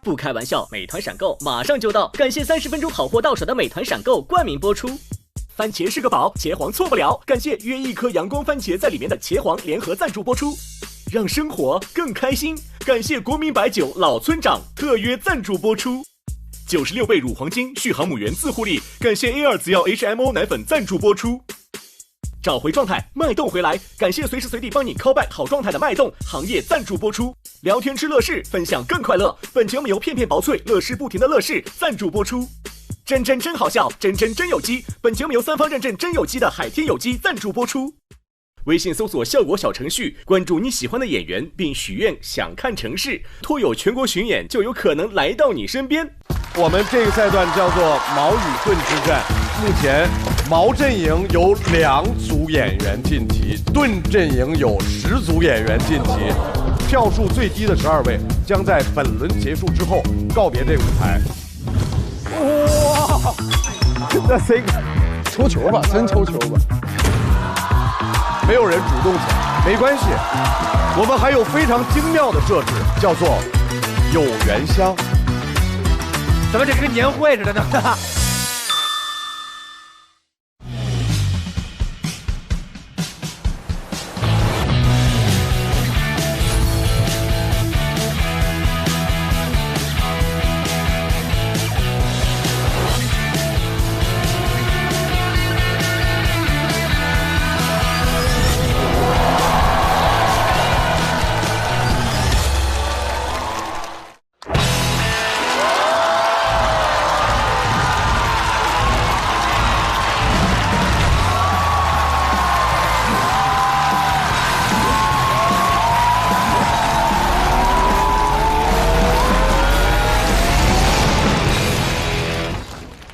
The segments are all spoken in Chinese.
不开玩笑，美团闪购马上就到，感谢30分钟好货到手的美团闪购冠名播出。番茄是个宝，茄皇错不了，感谢约一颗阳光番茄在里面的茄皇联合赞助播出。让生活更开心，感谢国民白酒老村长特约赞助播出。96倍乳黄金续航母源自护力，感谢 A2 紫药 HMO 奶粉赞助播出。找回状态，脉动回来，感谢随时随地帮你 call back 好状态的脉动行业赞助播出。聊天吃乐事，分享更快乐，本节目由片片薄脆乐事不停的乐事赞助播出。真好笑，真有机，本节目由3方认证真有机的海天有机赞助播出。微信搜索效果小程序，关注你喜欢的演员，并许愿想看城市，托有全国巡演就有可能来到你身边。我们这个赛段叫做矛与盾之战，目前矛阵营有2组演员晋级，盾阵营有10组演员晋级，票数最低的12位将在本轮结束之后告别这个舞台。哇，这谁抽球吧？真抽球吧？没有人主动抢，没关系，我们还有非常精妙的设置，叫做有缘香。怎么这跟年会似的呢？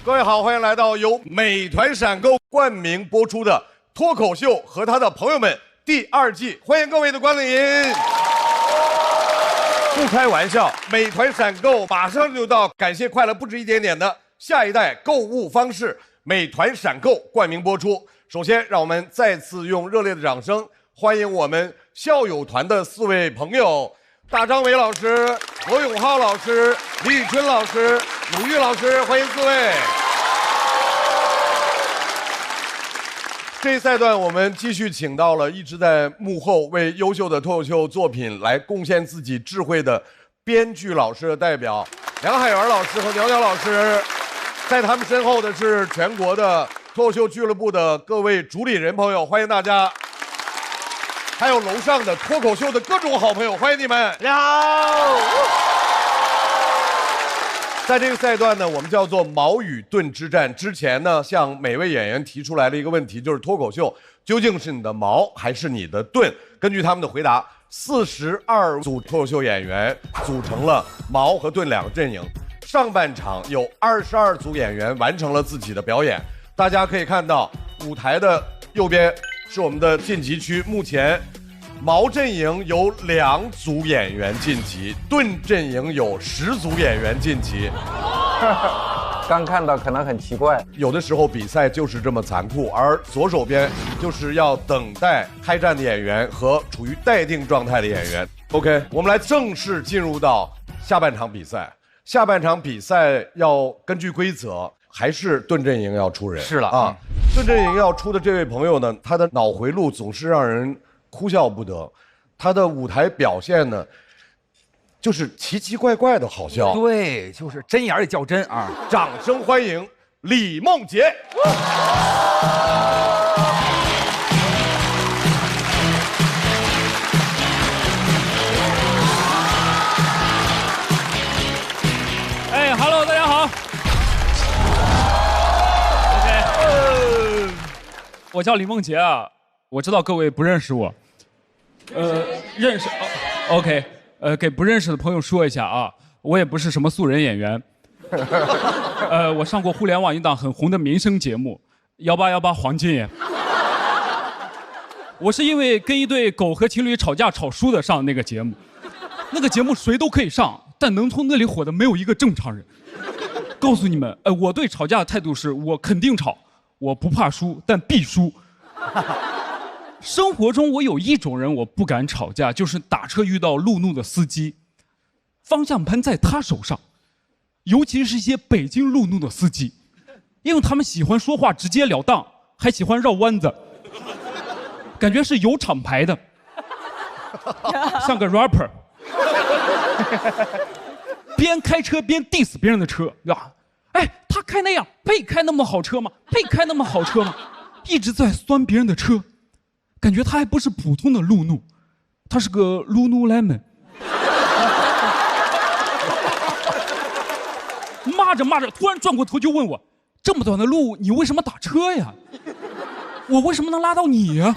各位好，欢迎来到由美团闪购冠名播出的《脱口秀和他的朋友们》第2季，欢迎各位的光临。不开玩笑，美团闪购马上就到，感谢快乐不止一点点的下一代购物方式，美团闪购冠名播出。首先，让我们再次用热烈的掌声欢迎我们校友团的4位朋友：大张伟老师、罗永浩老师、李宇春老师、鲁豫老师，欢迎4位。这一赛段我们继续请到了一直在幕后为优秀的脱口秀作品来贡献自己智慧的编剧老师的代表梁海源老师和苗苗老师，在他们身后的是全国的脱口秀俱乐部的各位主理人朋友，欢迎大家。还有楼上的脱口秀的各种好朋友，欢迎你们！大家好。在这个赛段呢，我们叫做矛与盾之战。之前呢，向每位演员提出来了一个问题，就是脱口秀究竟是你的矛还是你的盾？根据他们的回答，42组脱口秀演员组成了矛和盾2个阵营。上半场有22组演员完成了自己的表演，大家可以看到舞台的右边是我们的晋级区，目前矛阵营有2组演员晋级，盾阵营有10组演员晋级。刚看到可能很奇怪，有的时候比赛就是这么残酷，而左手边就是要等待开战的演员和处于待定状态的演员。OK， 我们来正式进入到下半场比赛。下半场比赛要根据规则，还是盾阵营要出人。是了啊，盾阵营要出的这位朋友呢，他的脑回路总是让人哭笑不得，他的舞台表现呢，就是奇奇怪怪的好笑。对，就是针眼也较真啊！掌声欢迎李梦洁。哎 ，Hello， 大家好。OK， 我叫李梦洁啊，我知道各位不认识我。认识，OK，给不认识的朋友说一下啊，我也不是什么素人演员，我上过互联网一档很红的民生节目《1818黄金眼》，我是因为跟一对狗和情侣吵架吵输的上那个节目，那个节目谁都可以上，但能从那里火的没有一个正常人。告诉你们，我对吵架的态度是我肯定吵，我不怕输，但必输。生活中我有一种人我不敢吵架，就是打车遇到路怒的司机。方向盘在他手上，尤其是一些北京路怒的司机，因为他们喜欢说话直截了当，还喜欢绕弯子，感觉是有厂牌的，像个 rapper， 边开车边 diss 别人的车呀，哎，他开那样配开那么好车吗？配开那么好车吗？一直在酸别人的车，感觉他还不是普通的路怒，他是个路怒 lemon。骂着骂着，突然转过头就问我：“这么短的路，你为什么打车呀？我为什么能拉到你呀？”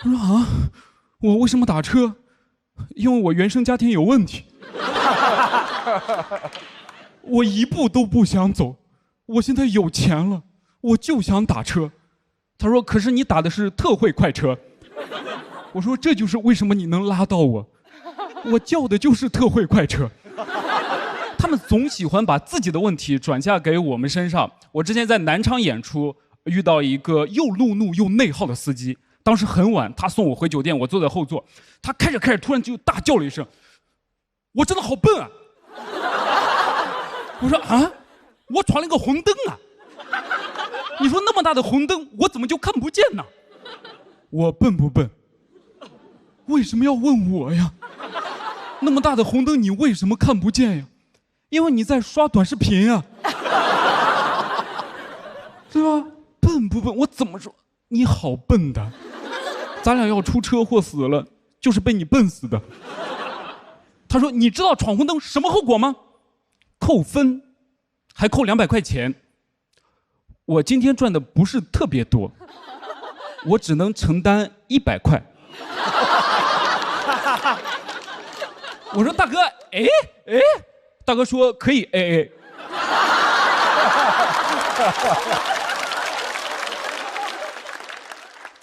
我说：“啊，我为什么打车？因为我原生家庭有问题。我一步都不想走，我现在有钱了，我就想打车。”他说：“可是你打的是特惠快车。”我说：“这就是为什么你能拉到我，我叫的就是特惠快车。”他们总喜欢把自己的问题转嫁给我们身上。我之前在南昌演出，遇到一个又路怒又内耗的司机。当时很晚，他送我回酒店，我坐在后座，他开着突然就大叫了一声：“我真的好笨啊！”我说：“啊，我闯了一个红灯啊！你说那么大的红灯，我怎么就看不见呢？我笨不笨？为什么要问我呀？那么大的红灯，你为什么看不见呀？因为你在刷短视频啊，对吧？笨不笨？我怎么说？你好笨的，咱俩要出车祸死了，就是被你笨死的。”他说：“你知道闯红灯什么后果吗？扣分，还扣200块钱。我今天赚的不是特别多，我只能承担100块。”我说：“大哥，哎。”大哥说可以 AA。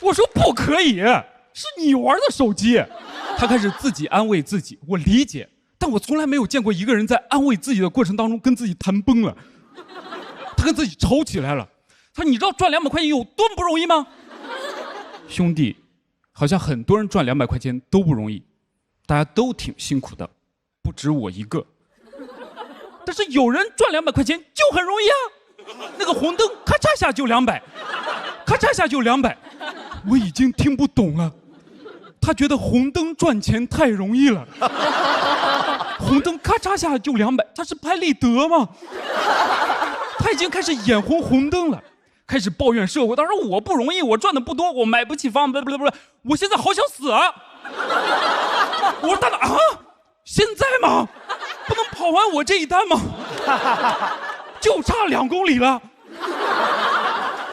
我说不可以，是你玩的手机。他开始自己安慰自己，我理解，但我从来没有见过一个人在安慰自己的过程当中跟自己谈崩了。他跟自己吵起来了。他说：“你知道赚200块钱有多么不容易吗？”兄弟，好像很多人赚200块钱都不容易，大家都挺辛苦的，不止我一个。但是有人赚200块钱就很容易啊，那个红灯咔嚓下就200，咔嚓下就200，我已经听不懂了。他觉得红灯赚钱太容易了，红灯咔嚓下就200，他是拍立得吗？他已经开始眼红红灯了，开始抱怨社会。他说：“我不容易，我赚的不多，我买不起房，不，我现在好想死啊！”我说：“大哥啊，现在吗？不能跑完我这一单吗？就差2公里了。”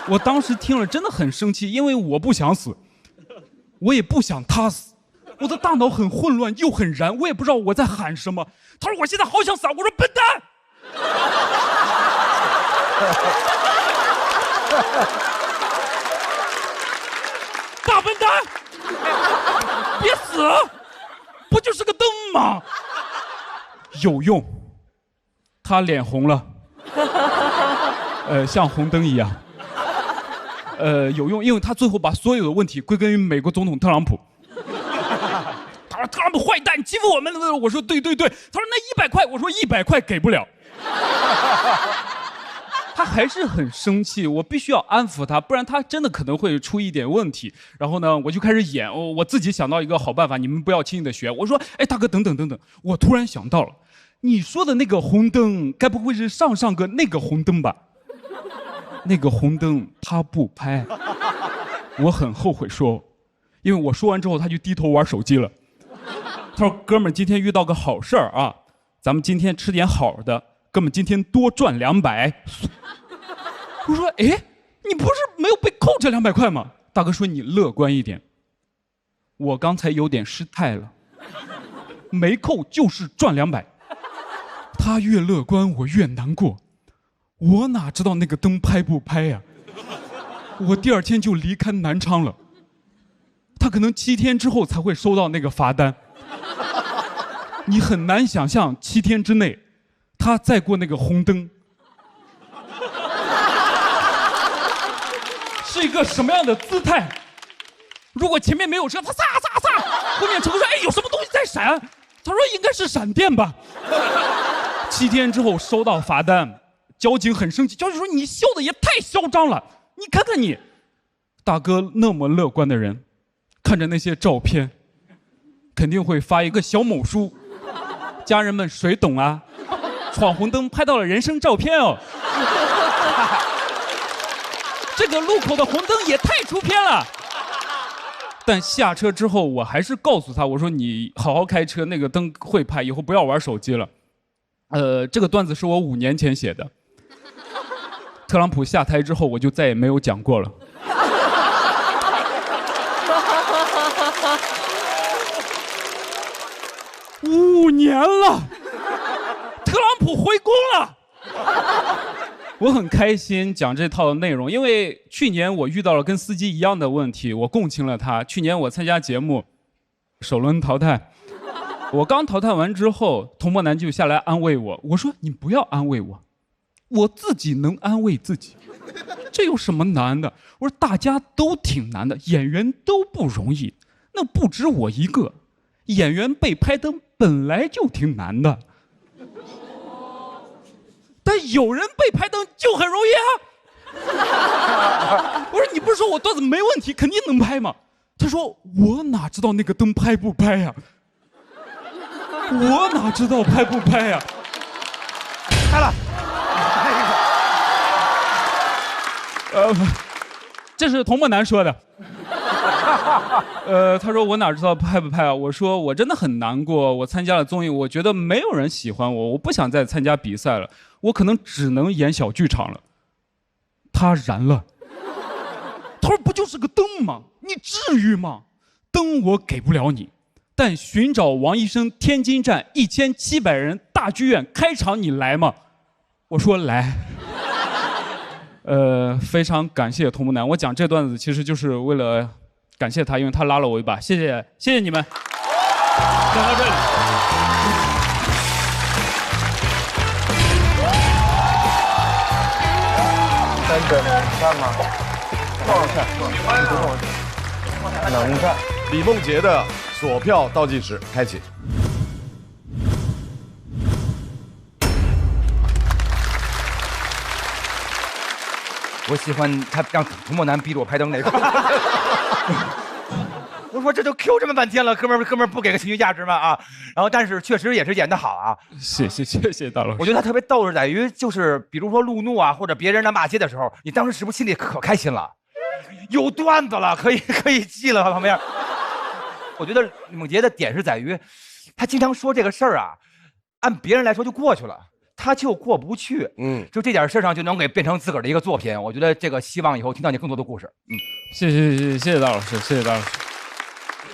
我当时听了真的很生气，因为我不想死，我也不想他死，我的大脑很混乱又很燃，我也不知道我在喊什么。他说：“我现在好想死啊！”我说：“笨蛋！”大笨蛋，别死，不就是个灯吗？有用，他脸红了，像红灯一样。有用，因为他最后把所有的问题归根于美国总统特朗普。他说：“特朗普坏蛋，欺负我们。”我说：“对。”他说：“那100块。”我说：“100块给不了。”他还是很生气，我必须要安抚他，不然他真的可能会出一点问题。然后呢，我就开始演，我自己想到一个好办法，你们不要轻易的学。我说：“哎，大哥，等等，我突然想到了，你说的那个红灯，该不会是上个那个红灯吧？那个红灯他不拍。”我很后悔说，因为我说完之后他就低头玩手机了。他说：“哥们儿，今天遇到个好事儿啊，咱们今天吃点好的，哥们今天多赚200。”我说：“哎，你不是没有被扣这200块吗？”大哥说：“你乐观一点，我刚才有点失态了，没扣就是赚200。”他越乐观我越难过，我哪知道那个灯拍不拍呀？我第2天就离开南昌了，他可能7天之后才会收到那个罚单。你很难想象7天之内他再过那个红灯是一个什么样的姿态。如果前面没有车，他擦，后面车说：“哎，有什么东西在闪。”他说应该是闪电吧。7天之后收到罚单，交警很生气，交警说你笑的也太嚣张了，你看看你，大哥那么乐观的人，看着那些照片，肯定会发一个小某书，家人们谁懂啊？闯红灯拍到了人生照片哦。这个路口的红灯也太出片了。但下车之后，我还是告诉他，我说你好好开车，那个灯会拍，以后不要玩手机了。这个段子是我5年前写的。特朗普下台之后，我就再也没有讲过了。5年了，特朗普回宫了。我很开心讲这套内容，因为去年我遇到了跟司机一样的问题，我共情了他。去年我参加节目，首轮淘汰，我刚淘汰完之后，童漠男就下来安慰我，我说你不要安慰我，我自己能安慰自己，这有什么难的？我说大家都挺难的，演员都不容易，那不止我一个，演员被拍灯本来就挺难的。但有人被拍灯就很容易啊！我说你不是说我段子没问题，肯定能拍吗？他说我哪知道那个灯拍不拍呀？我哪知道拍不拍呀？拍了。这是童漠男说的。他说我哪知道拍不拍啊？我说我真的很难过，我参加了综艺，我觉得没有人喜欢我，我不想再参加比赛了，我可能只能演小剧场了。他燃了，他说不就是个灯吗？你至于吗？灯我给不了你，但寻找王医生天津站1700人大剧院开场你来吗？我说来。非常感谢童漠男，我讲这段子其实就是为了感谢他，因为他拉了我一把，谢谢你们。讲到这里。真的能站吗？能站。李梦洁的锁票倒计时开启。我喜欢他让童漠男逼着我拍灯那个。我说这都 Q 这么半天了，哥们儿不给个情绪价值吗？啊，然后但是确实也是演得好啊。谢谢大老师。我觉得他特别逗是在于，就是比如说路怒啊，或者别人来骂街的时候，你当时是不是心里可开心了？有段子了，可以记了旁边。我觉得李梦洁的点是在于，他经常说这个事儿啊，按别人来说就过去了。他就过不去，就这点事上就能给变成自个儿的一个作品。我觉得这个希望以后听到你更多的故事。谢谢大老师，谢谢大老师。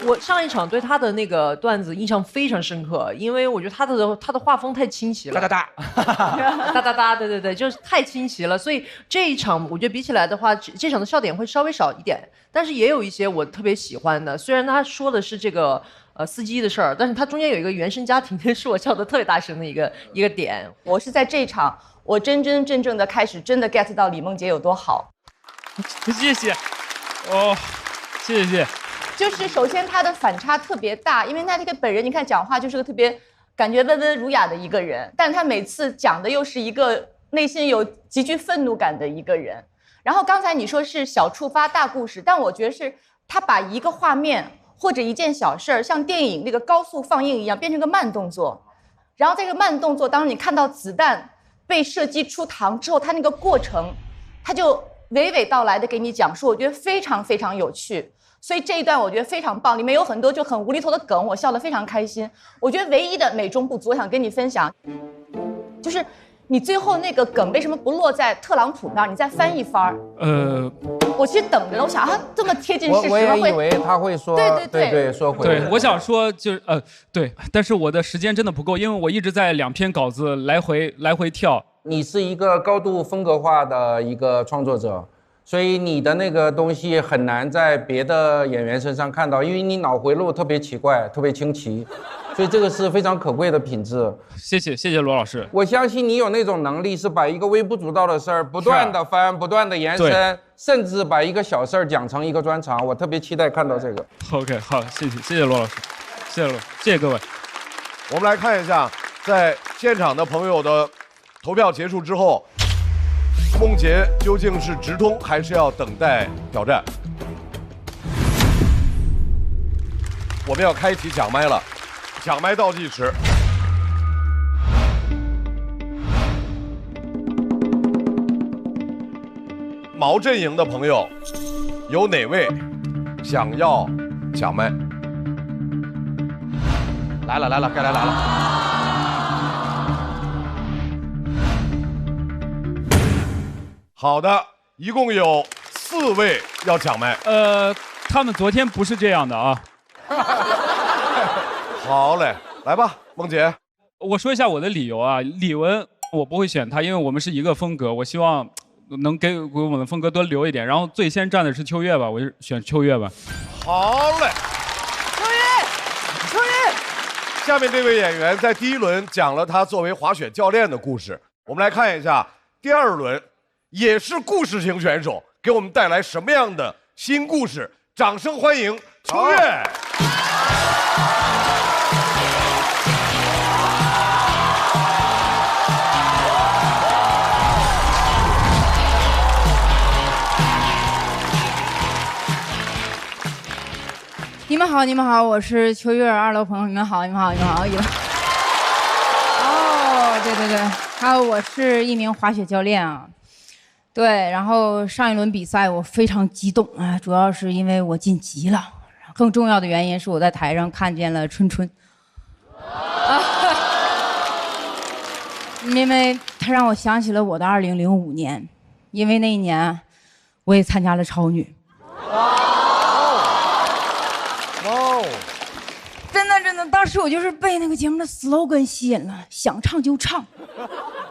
我上一场对他的那个段子印象非常深刻，因为我觉得他的画风太清奇了，哒，对，就是太清奇了。所以这一场我觉得比起来的话，这场的笑点会稍微少一点，但是也有一些我特别喜欢的。虽然他说的是这个司机的事儿，但是他中间有一个原生家庭，是我笑得特别大声的一个点。我是在这一场，我真正的开始真的 get 到李梦洁有多好。谢谢，哦，谢谢。就是首先他的反差特别大，因为他这个本人你看讲话就是个特别感觉温文儒雅的一个人，但他每次讲的又是一个内心有极具愤怒感的一个人。然后刚才你说是小触发大故事，但我觉得是他把一个画面或者一件小事儿，像电影那个高速放映一样，变成个慢动作。然后这个慢动作，当你看到子弹被射击出膛之后，他那个过程，他就娓娓道来的给你讲述，我觉得非常非常有趣。所以这一段我觉得非常棒，里面有很多就很无厘头的梗，我笑得非常开心。我觉得唯一的美中不足，我想跟你分享，就是你最后那个梗为什么不落在特朗普那儿？你再翻一番。我其实等着了，我想啊，这么贴近事实，我也以为他会说，对，说回来。对，我想说就是对，但是我的时间真的不够，因为我一直在2篇稿子来回跳。你是一个高度风格化的一个创作者。所以你的那个东西很难在别的演员身上看到，因为你脑回路特别奇怪，特别清奇，所以这个是非常可贵的品质。谢谢罗老师。我相信你有那种能力，是把一个微不足道的事儿不断的翻，不断的延伸，甚至把一个小事儿讲成一个专场。我特别期待看到这个。OK， 好，谢谢罗老师，谢谢各位。我们来看一下，在现场的朋友的投票结束之后，梦洁究竟是直通还是要等待挑战？我们要开启抢麦了，抢麦倒计时。毛阵营的朋友，有哪位想要抢麦？来了，该来了。好的，一共有4位要抢麦。他们昨天不是这样的啊。好嘞，来吧，梦洁。我说一下我的理由啊，李玟我不会选她，因为我们是一个风格，我希望能给我们的风格多留一点。然后最先站的是秋月吧，我就选秋月吧。好嘞，秋月。下面这位演员在第1轮讲了他作为滑雪教练的故事，我们来看一下第2轮，也是故事型选手给我们带来什么样的新故事。掌声欢迎秋月。你们好，我是秋月2楼朋友，你们好。哦，对，还有我是一名滑雪教练啊。对，然后上一轮比赛我非常激动啊，主要是因为我晋级了，更重要的原因是我在台上看见了春春，因为他让我想起了我的2005年，因为那一年我也参加了超女。真的，当时我就是被那个节目的 slogan 吸引了，想唱就唱。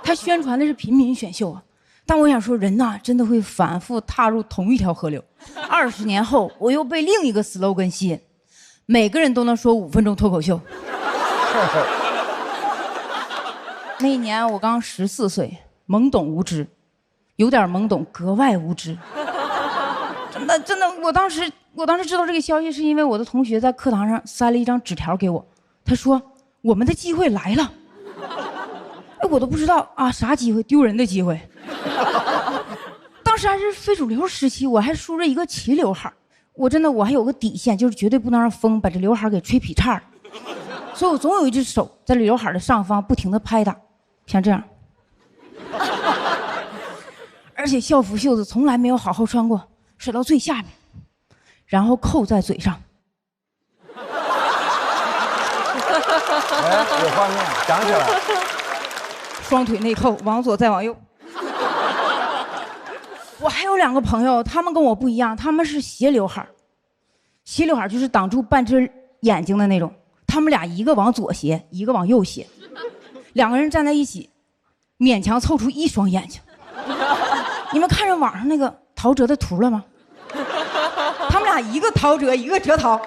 他宣传的是平民选秀啊，但我想说，人呐，真的会反复踏入同一条河流。20年后，我又被另一个 slogan 吸引，每个人都能说5分钟脱口秀。那一年我刚14岁，懵懂无知，有点懵懂，格外无知。真的，我当时知道这个消息，是因为我的同学在课堂上塞了一张纸条给我，他说我们的机会来了。哎，我都不知道啊，啥机会？丢人的机会。当时还是非主流时期，我还梳着一个齐刘海，我还有个底线，就是绝对不能让风把这刘海给吹劈叉。所以我总有一只手在刘海的上方不停地拍打，像这样。而且校服袖子从来没有好好穿过，甩到最下面，然后扣在嘴上。哎，有画面，想起来了。双腿内扣，往左再往右。我还有2个朋友，他们跟我不一样，他们是斜刘海，斜刘海就是挡住半只眼睛的那种。他们俩一个往左斜，一个往右斜，2个人站在一起，勉强凑出1双眼睛。你们看着网上那个陶喆的图了吗？他们俩一个陶喆，一个哲陶。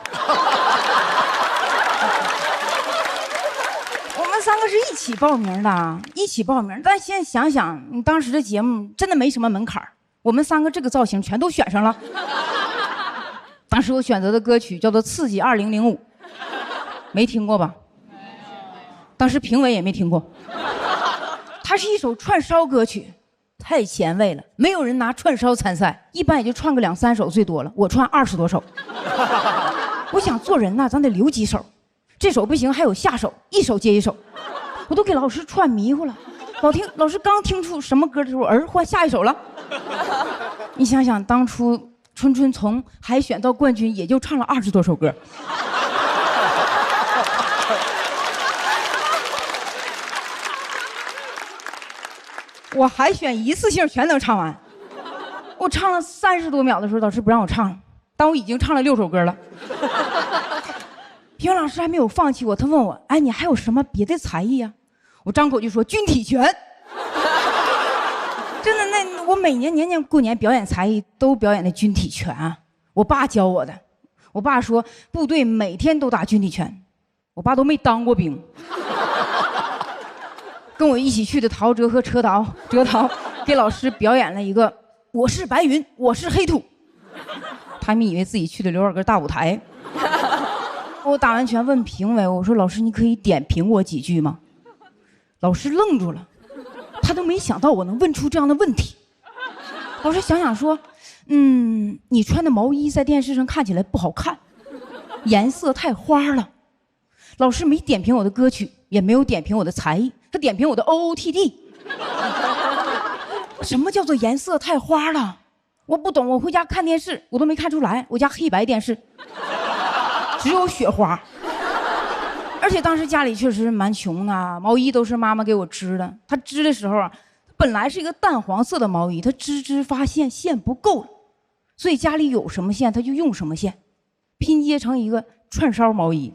我们3个是一起报名的，但现在想想，当时的节目真的没什么门槛，我们3个这个造型全都选上了。当时我选择的歌曲叫做《刺激2005》，没听过吧？当时评委也没听过。它是一首串烧歌曲，太前卫了，没有人拿串烧参赛，一般也就串个2、3首最多了，我串20多首。我想做人呐，咱得留几首，这首不行还有下首，一首接一首，我都给老师串迷糊了。老师刚听出什么歌的时候，换下一首了。你想想，当初春春从海选到冠军，也就唱了20多首歌。我海选一次性全能唱完，我唱了30多秒的时候，老师不让我唱了，但我已经唱了6首歌了。评委老师还没有放弃我，他问我：“哎，你还有什么别的才艺啊？”我张口就说：“军体拳。”真的，那我每年年过年表演才艺都表演的军体拳啊，我爸教我的。我爸说部队每天都打军体拳，我爸都没当过兵。跟我一起去的陶喆和哲陶给老师表演了一个我是白云，我是黑土。他们以为自己去的刘二根大舞台。我打完拳问评委，我说老师你可以点评我几句吗？老师愣住了，他都没想到我能问出这样的问题。老师想想说，你穿的毛衣在电视上看起来不好看，颜色太花了。老师没点评我的歌曲，也没有点评我的才艺，他点评我的 OOTD。什么叫做颜色太花了？我不懂，我回家看电视我都没看出来，我家黑白电视，只有雪花。而且当时家里确实蛮穷的，毛衣都是妈妈给我织的。她织的时候啊，本来是一个淡黄色的毛衣，她织发现线不够了，所以家里有什么线她就用什么线，拼接成一个串烧毛衣。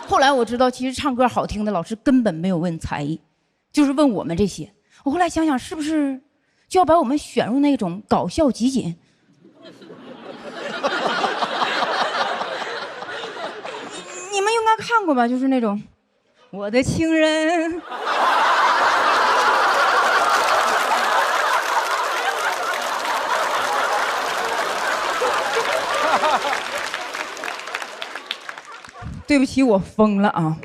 后来我知道，其实唱歌好听的老师根本没有问才艺，就是问我们这些。我后来想想，是不是就要把我们选入那种搞笑集锦？你们应该看过吧？就是那种我的情人。对不起，我疯了啊！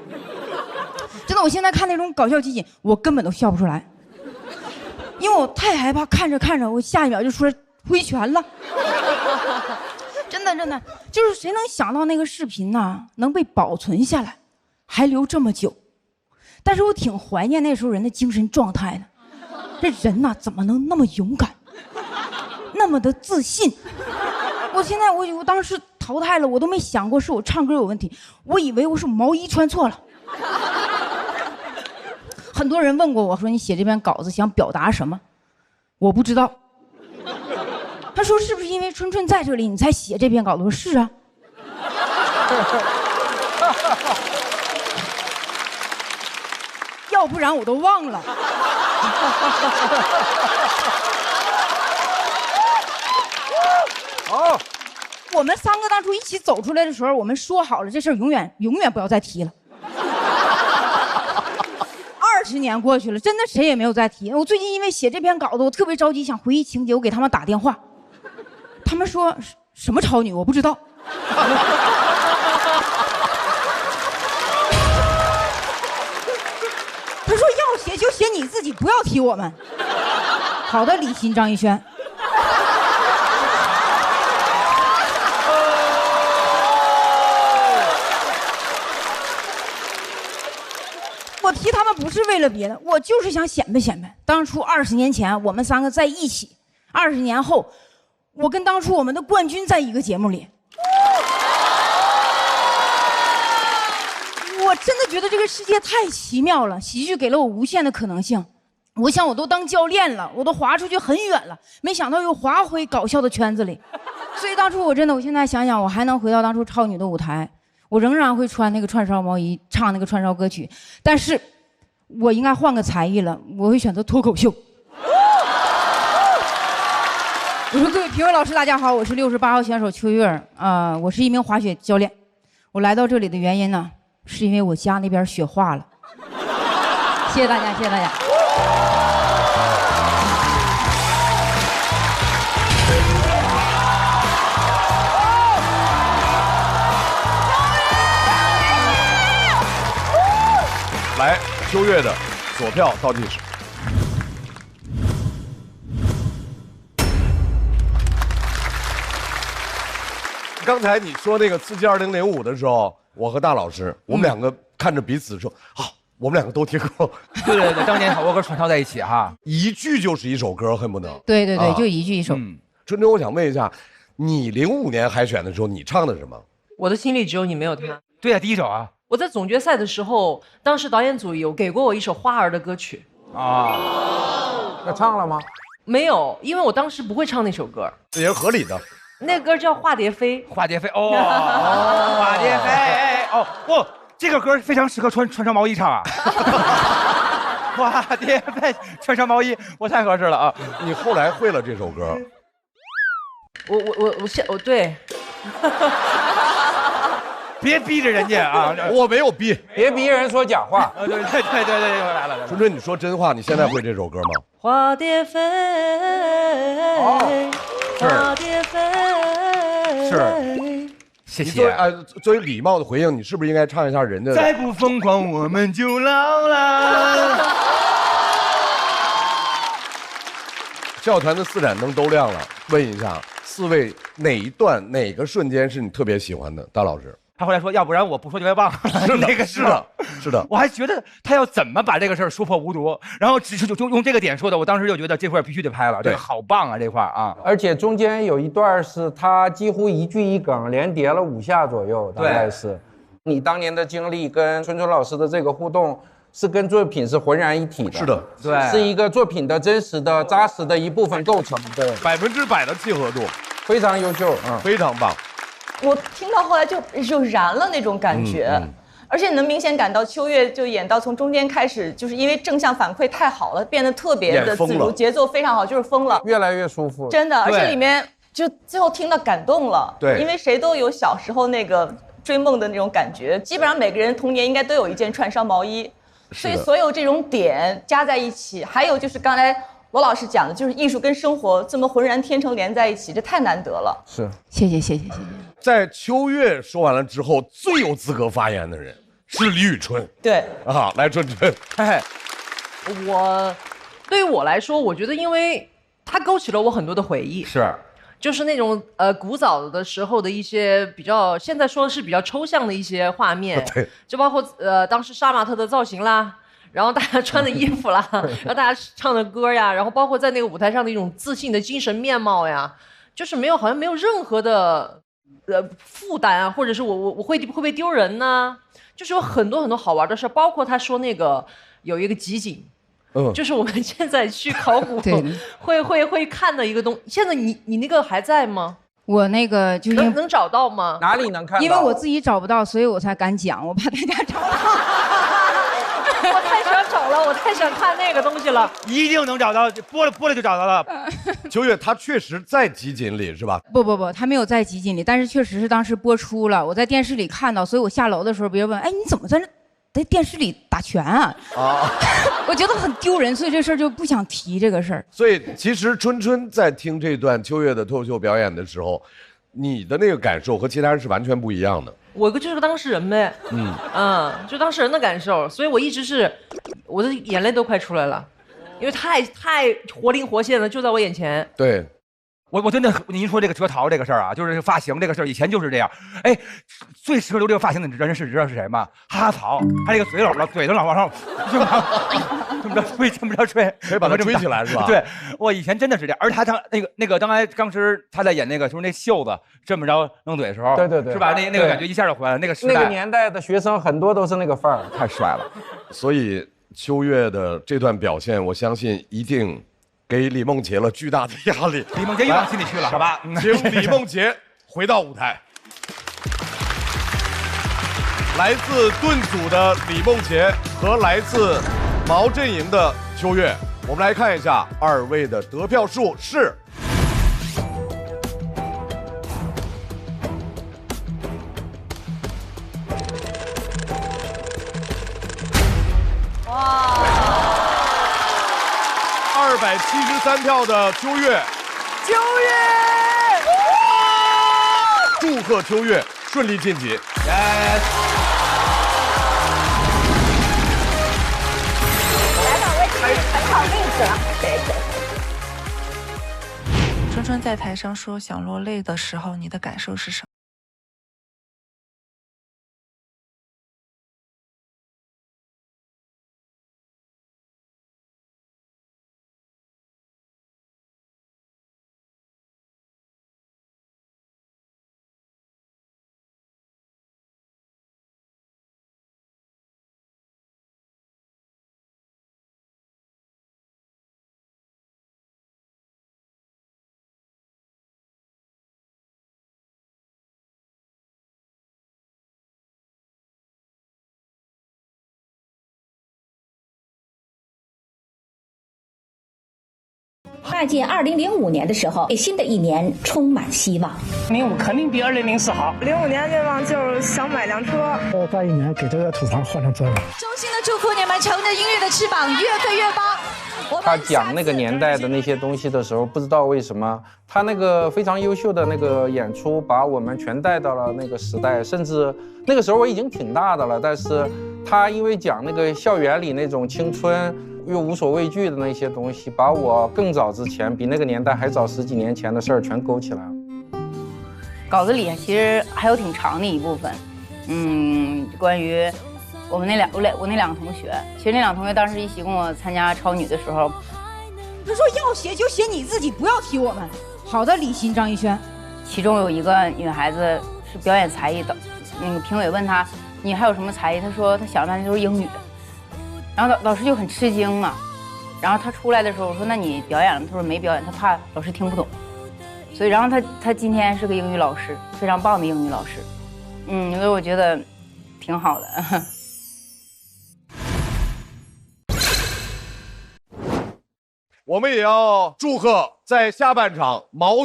真的，我现在看那种搞笑集锦，我根本都笑不出来，因为我太害怕看着看着，我下一秒就出来挥拳了。真的，就是谁能想到那个视频呢，能被保存下来，还留这么久？但是我挺怀念那时候人的精神状态的。这人呐，怎么能那么勇敢，那么的自信？我现在我当时淘汰了，我都没想过是我唱歌有问题，我以为我是毛衣穿错了。很多人问过我说你写这篇稿子想表达什么，我不知道。他说是不是因为春春在这里你才写这篇稿子？我说是啊。要不然我都忘了。好，我们三个当初一起走出来的时候，我们说好了这事儿永远不要再提了。20年过去了，真的谁也没有再提。我最近因为写这篇稿子，我特别着急，想回忆情节，我给他们打电话，他们说什么超女我不知道。他说要写就写你自己，不要提我们。好的，李欣、张艺轩。我提他们不是为了别的，我就是想显摆显摆。当初20年前我们三个在一起，20年后，我跟当初我们的冠军在一个节目里。我真的觉得这个世界太奇妙了，喜剧给了我无限的可能性。我想我都当教练了，我都滑出去很远了，没想到又滑回搞笑的圈子里。所以当初我现在想想，我还能回到当初超女的舞台，我仍然会穿那个串烧毛衣，唱那个串烧歌曲，但是我应该换个才艺了，我会选择脱口秀。我说各位评委老师大家好，我是68号选手邱月儿我是一名滑雪教练。我来到这里的原因呢，是因为我家那边雪化了。谢谢大家，谢谢大家。来，秋月的索票倒计时。刚才你说那个刺激2005的时候，我和大老师，我们两个看着彼此说，好，我们两个都听过。对，当年好多歌传唱在一起哈，一句就是一首歌，恨不得。对，就一句一首。春春，我想问一下，你05年海选的时候，你唱的什么？我的心里只有你，没有他。对啊，第一首啊。我在总决赛的时候，当时导演组有给过我一首花儿的歌曲啊，那唱了吗？没有，因为我当时不会唱那首歌。这也是合理的。那歌叫《化蝶飞》。化蝶飞哦，化蝶飞哦，哇，这个歌非常适合穿上毛衣唱啊。化蝶飞，穿上毛衣，我太合适了啊！你后来会了这首歌？我对。别逼着人家啊！我没有逼，别逼人说假话。对，来了。春春，你说真话，你现在会这首歌吗？化蝶飞，化蝶飞，是谢谢。作为礼貌的回应，你是不是应该唱一下人家的？再不疯狂，我们就老了。教团的4盏灯都亮了，问一下4位哪一段哪个瞬间是你特别喜欢的？大老师，他后来说，要不然我不说就该忘了。那个是的，是的。我还觉得他要怎么把这个事儿说破无毒，然后只是就用这个点说的，我当时就觉得这块必须得拍了，这个好棒啊，这块啊。而且中间有一段是他几乎一句一梗，连叠了5下左右，大概是。你当年的经历跟春春老师的这个互动。是跟作品是浑然一体的，是的，对，是一个作品的真实的、扎实的一部分构成，对，100%的契合度，非常优秀，非常棒。我听到后来就燃了那种感觉，而且能明显感到秋月就演到从中间开始，就是因为正向反馈太好了，变得特别的自如，节奏非常好，就是疯了，越来越舒服，真的，而且里面就最后听到感动了，对，因为谁都有小时候那个追梦的那种感觉，基本上每个人童年应该都有一件串烧毛衣。所以所有这种点加在一起，还有就是刚才罗老师讲的，就是艺术跟生活这么浑然天成连在一起，这太难得了。是，谢谢。在秋月说完了之后，最有资格发言的人是李宇春。对啊，来春春，对于我来说，我觉得因为它勾起了我很多的回忆。是。就是那种古早的时候的一些比较，现在说是比较抽象的一些画面，对，就包括当时杀马特的造型啦，然后大家穿的衣服啦，然后大家唱的歌呀，然后包括在那个舞台上的一种自信的精神面貌呀，就是好像没有任何的负担啊，或者是我会不会丢人呢？就是有很多好玩的事，包括他说那个有一个集锦。就是我们现在去考古会看的一个东西。现在你那个还在吗？我那个就能找到吗？哪里能看到？因为我自己找不到，所以我才敢讲，我怕大家找到。我太想找了，我太想看那个东西了。一定能找到，播了就找到了。秋月他确实在集锦里是吧？不，他没有在集锦里，但是确实是当时播出了，我在电视里看到，所以我下楼的时候，别人问，哎，你怎么在电视里打拳啊？我觉得很丢人，所以这事儿就不想提这个事儿。所以其实春春在听这段秋月的脱口秀表演的时候，你的那个感受和其他人是完全不一样的。我就是个当事人呗，就当事人的感受，所以我一直是我的眼泪都快出来了，因为太活灵活现的就在我眼前。对。我真的，您说这个折桃这个事儿啊，就是发型这个事儿，以前就是这样。哎，最适合留这个发型的人知道是谁吗？哈哈曹，他这个嘴都老往上，这么着吹，可以把它吹起来是吧？对，我以前真的是这样。而他那个当时他在演那个就是那袖子这么着弄嘴的时候，对，是吧？那个感觉一下就回来了。那个时代，那个年代的学生很多都是那个范儿，太帅了。所以秋月的这段表现，我相信一定给李梦洁了巨大的压力。李梦洁又往心里去了，好吧？请李梦洁回到舞台。来自盾组的李梦洁和来自毛阵营的秋月，我们来看一下2位的得票数是。273票的秋月，祝贺秋月顺利晋级。来吧，我也是很好例子了。春春在台上说想落泪的时候，你的感受是什么？踏进2005年的时候，给新的一年充满希望。05肯定比2004好。05年愿望就是想买辆车。21年给这个土房换成砖瓦。衷心的祝福你们乘着音乐的翅膀越飞越高，他讲那个年代的那些东西的时候，不知道为什么他那个非常优秀的那个演出，把我们全带到了那个时代，甚至那个时候我已经挺大的了，但是他因为讲那个校园里那种青春又无所畏惧的那些东西，把我更早之前比那个年代还早10几年前的事儿全勾起来了。稿子里其实还有挺长的一部分，关于我那两个同学，其实那两个同学当时一起跟我参加超女的时候，他说要写就写你自己，不要提我们。好的，李欣、张艺轩。其中有一个女孩子是表演才艺的，那个评委问她你还有什么才艺？她说她想了半天都是英语。然后老师就很吃惊嘛，然后她出来的时候我说那你表演了吗？她说没表演，她怕老师听不懂。所以然后她今天是个英语老师，非常棒的英语老师。因为我觉得挺好的。我们也要祝贺在下半场毛